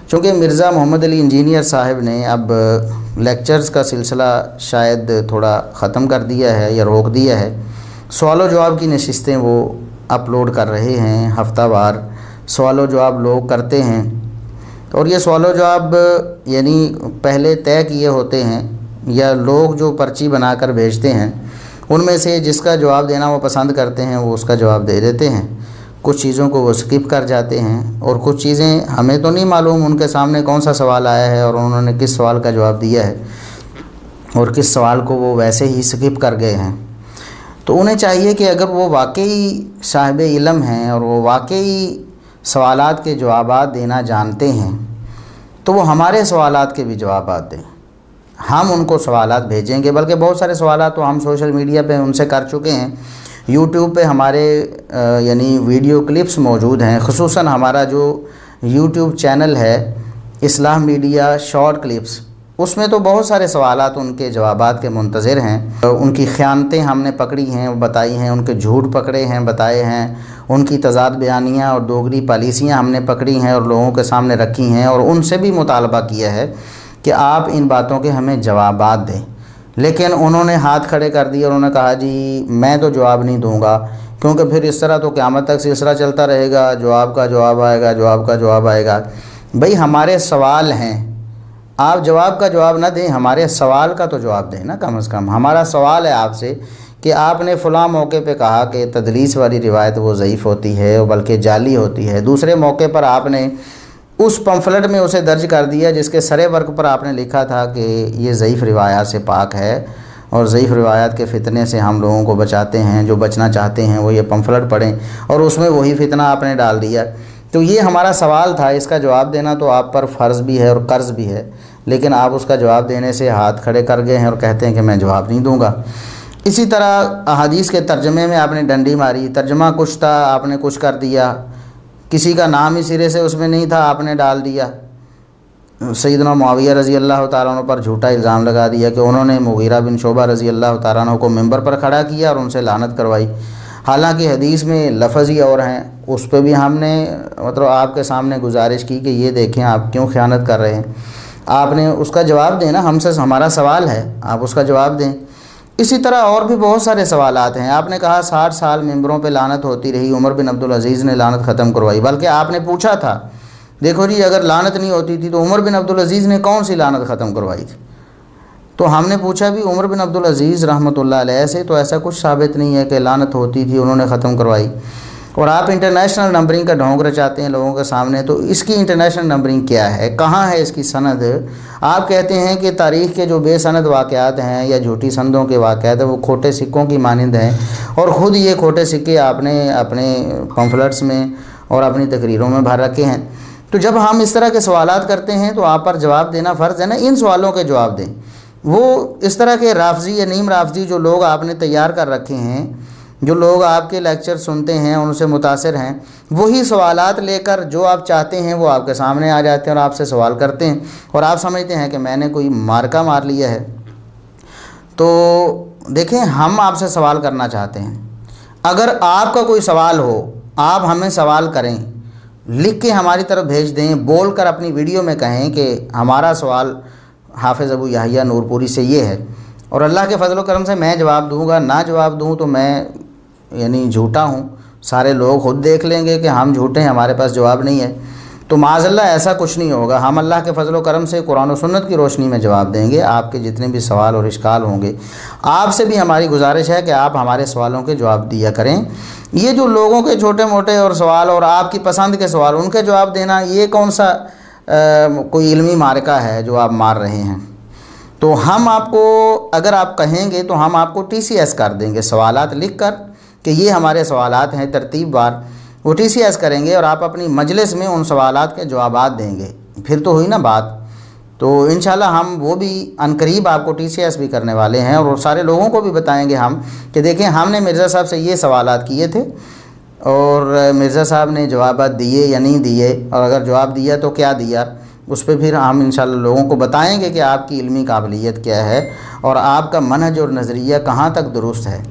چونکہ مرزا محمد علی انجینئر صاحب نے اب لیکچرز کا سلسلہ شاید تھوڑا ختم کر دیا ہے یا روک دیا ہے، سوال و جواب کی نشستیں وہ اپلوڈ کر رہے ہیں، ہفتہ وار سوال و جواب لوگ کرتے ہیں، اور یہ سوال و جواب یعنی پہلے طے کیے ہوتے ہیں یا لوگ جو پرچی بنا کر بھیجتے ہیں ان میں سے جس کا جواب دینا وہ پسند کرتے ہیں وہ اس کا جواب دے دیتے ہیں، کچھ چیزوں کو وہ سکپ کر جاتے ہیں، اور کچھ چیزیں ہمیں تو نہیں معلوم ان کے سامنے کون سا سوال آیا ہے اور انہوں نے کس سوال کا جواب دیا ہے اور کس سوال کو وہ ویسے ہی سکپ کر گئے ہیں۔ تو انہیں چاہیے کہ اگر وہ واقعی صاحب علم ہیں اور وہ واقعی سوالات کے جوابات دینا جانتے ہیں تو وہ ہمارے سوالات کے بھی جوابات دیں، ہم ان کو سوالات بھیجیں گے، بلکہ بہت سارے سوالات تو ہم سوشل میڈیا پہ ان سے کر چکے ہیں، یوٹیوب پہ ہمارے یعنی ویڈیو کلپس موجود ہیں، خصوصاً ہمارا جو یوٹیوب چینل ہے اصلاح میڈیا شارٹ کلپس، اس میں تو بہت سارے سوالات ان کے جوابات کے منتظر ہیں، ان کی خیانتیں ہم نے پکڑی ہیں بتائی ہیں، ان کے جھوٹ پکڑے ہیں بتائے ہیں، ان کی تضاد بیانیاں اور دوگری پالیسیاں ہم نے پکڑی ہیں اور لوگوں کے سامنے رکھی ہیں، اور ان سے بھی مطالبہ کیا ہے کہ آپ ان باتوں کے ہمیں جوابات دیں، لیکن انہوں نے ہاتھ کھڑے کر دیے اور انہوں نے کہا جی میں تو جواب نہیں دوں گا، کیونکہ پھر اس طرح تو قیامت تک سلسلہ چلتا رہے گا، جواب کا جواب آئے گا، جواب کا جواب آئے گا۔ بھئی ہمارے سوال ہیں، آپ جواب کا جواب نہ دیں، ہمارے سوال کا تو جواب دیں نا، کم از کم ہمارا سوال ہے آپ سے کہ آپ نے فلاں موقع پہ کہا کہ تدلیس والی روایت وہ ضعیف ہوتی ہے بلکہ جعلی ہوتی ہے، دوسرے موقع پر آپ نے اس پمفلٹ میں اسے درج کر دیا جس کے سرے ورق پر آپ نے لکھا تھا کہ یہ ضعیف روایات سے پاک ہے اور ضعیف روایات کے فتنے سے ہم لوگوں کو بچاتے ہیں، جو بچنا چاہتے ہیں وہ یہ پمفلٹ پڑھیں، اور اس میں وہی فتنہ آپ نے ڈال دیا۔ تو یہ ہمارا سوال تھا، اس کا جواب دینا تو آپ پر فرض بھی ہے اور قرض بھی ہے، لیکن آپ اس کا جواب دینے سے ہاتھ کھڑے کر گئے ہیں اور کہتے ہیں کہ میں جواب نہیں دوں گا۔ اسی طرح احادیث کے ترجمے میں آپ نے ڈنڈی ماری، ترجمہ کچھ تھا آپ نے کچھ کر دیا، کسی کا نام ہی سرے سے اس میں نہیں تھا آپ نے ڈال دیا، سیدنا معاویہ رضی اللہ تعالیٰ عنہ پر جھوٹا الزام لگا دیا کہ انہوں نے مغیرہ بن شعبہ رضی اللہ تعالیٰ عنہ کو ممبر پر کھڑا کیا اور ان سے لعنت کروائی، حالانکہ حدیث میں لفظ ہی اور ہیں، اس پہ بھی ہم نے مطلب آپ کے سامنے گزارش کی کہ یہ دیکھیں آپ کیوں خیانت کر رہے ہیں، آپ نے اس کا جواب دیں نا، ہم سے ہمارا سوال ہے آپ اس کا جواب دیں۔ اسی طرح اور بھی بہت سارے سوالات ہیں، آپ نے کہا 60 سال ممبروں پہ لعنت ہوتی رہی، عمر بن عبدالعزیز نے لعنت ختم کروائی، بلکہ آپ نے پوچھا تھا دیکھو جی اگر لعنت نہیں ہوتی تھی تو عمر بن عبدالعزیز نے کون سی لعنت ختم کروائی تھی؟ تو ہم نے پوچھا بھی عمر بن عبدالعزیز رحمۃ اللہ علیہ سے تو ایسا کچھ ثابت نہیں ہے کہ لعنت ہوتی تھی انہوں نے ختم کروائی، اور آپ انٹرنیشنل نمبرنگ کا ڈھونگ رچاتے ہیں لوگوں کے سامنے، تو اس کی انٹرنیشنل نمبرنگ کیا ہے، کہاں ہے اس کی سند؟ آپ کہتے ہیں کہ تاریخ کے جو بے سند واقعات ہیں یا جھوٹی سندوں کے واقعات ہیں وہ کھوٹے سکوں کی مانند ہیں، اور خود یہ کھوٹے سکے آپ نے اپنے پمفلٹس میں اور اپنی تقریروں میں بھر رکھے ہیں۔ تو جب ہم اس طرح کے سوالات کرتے ہیں تو آپ پر جواب دینا فرض ہے نا، ان سوالوں کے جواب دیں۔ وہ اس طرح کے رافضی یا نیم رافضی جو لوگ آپ نے تیار کر رکھے ہیں، جو لوگ آپ کے لیکچر سنتے ہیں ان سے متاثر ہیں، وہی سوالات لے کر جو آپ چاہتے ہیں وہ آپ کے سامنے آ جاتے ہیں اور آپ سے سوال کرتے ہیں، اور آپ سمجھتے ہیں کہ میں نے کوئی مارکہ مار لیا ہے۔ تو دیکھیں ہم آپ سے سوال کرنا چاہتے ہیں، اگر آپ کا کوئی سوال ہو آپ ہمیں سوال کریں، لکھ کے ہماری طرف بھیج دیں، بول کر اپنی ویڈیو میں کہیں کہ ہمارا سوال حافظ ابو یحییٰ نور پوری سے یہ ہے، اور اللہ کے فضل و کرم سے میں جواب دوں گا، نہ جواب دوں تو میں یعنی جھوٹا ہوں، سارے لوگ خود دیکھ لیں گے کہ ہم جھوٹے ہیں، ہمارے پاس جواب نہیں ہے، تو معاذ اللہ ایسا کچھ نہیں ہوگا، ہم اللہ کے فضل و کرم سے قرآن و سنت کی روشنی میں جواب دیں گے آپ کے جتنے بھی سوال اور اشکال ہوں گے۔ آپ سے بھی ہماری گزارش ہے کہ آپ ہمارے سوالوں کے جواب دیا کریں۔ یہ جو لوگوں کے چھوٹے موٹے اور سوال اور آپ کی پسند کے سوال ان کے جواب دینا، یہ کون سا کوئی علمی معرکہ ہے جو آپ مار رہے ہیں؟ تو ہم آپ کو اگر آپ کہیں گے تو ہم آپ کو TCS کر دیں گے، سوالات لکھ کر کہ یہ ہمارے سوالات ہیں ترتیب بار، وہ TCS کریں گے اور آپ اپنی مجلس میں ان سوالات کے جوابات دیں گے، پھر تو ہوئی نا بات۔ تو انشاءاللہ ہم وہ بھی عنقریب آپ کو TCS بھی کرنے والے ہیں، اور سارے لوگوں کو بھی بتائیں گے ہم کہ دیکھیں ہم نے مرزا صاحب سے یہ سوالات کیے تھے اور مرزا صاحب نے جوابات دیے یا نہیں دیے، اور اگر جواب دیا تو کیا دیا، اس پہ پھر ہم انشاءاللہ لوگوں کو بتائیں گے کہ آپ کی علمی قابلیت کیا ہے اور آپ کا منہج اور نظریہ کہاں تک درست ہے۔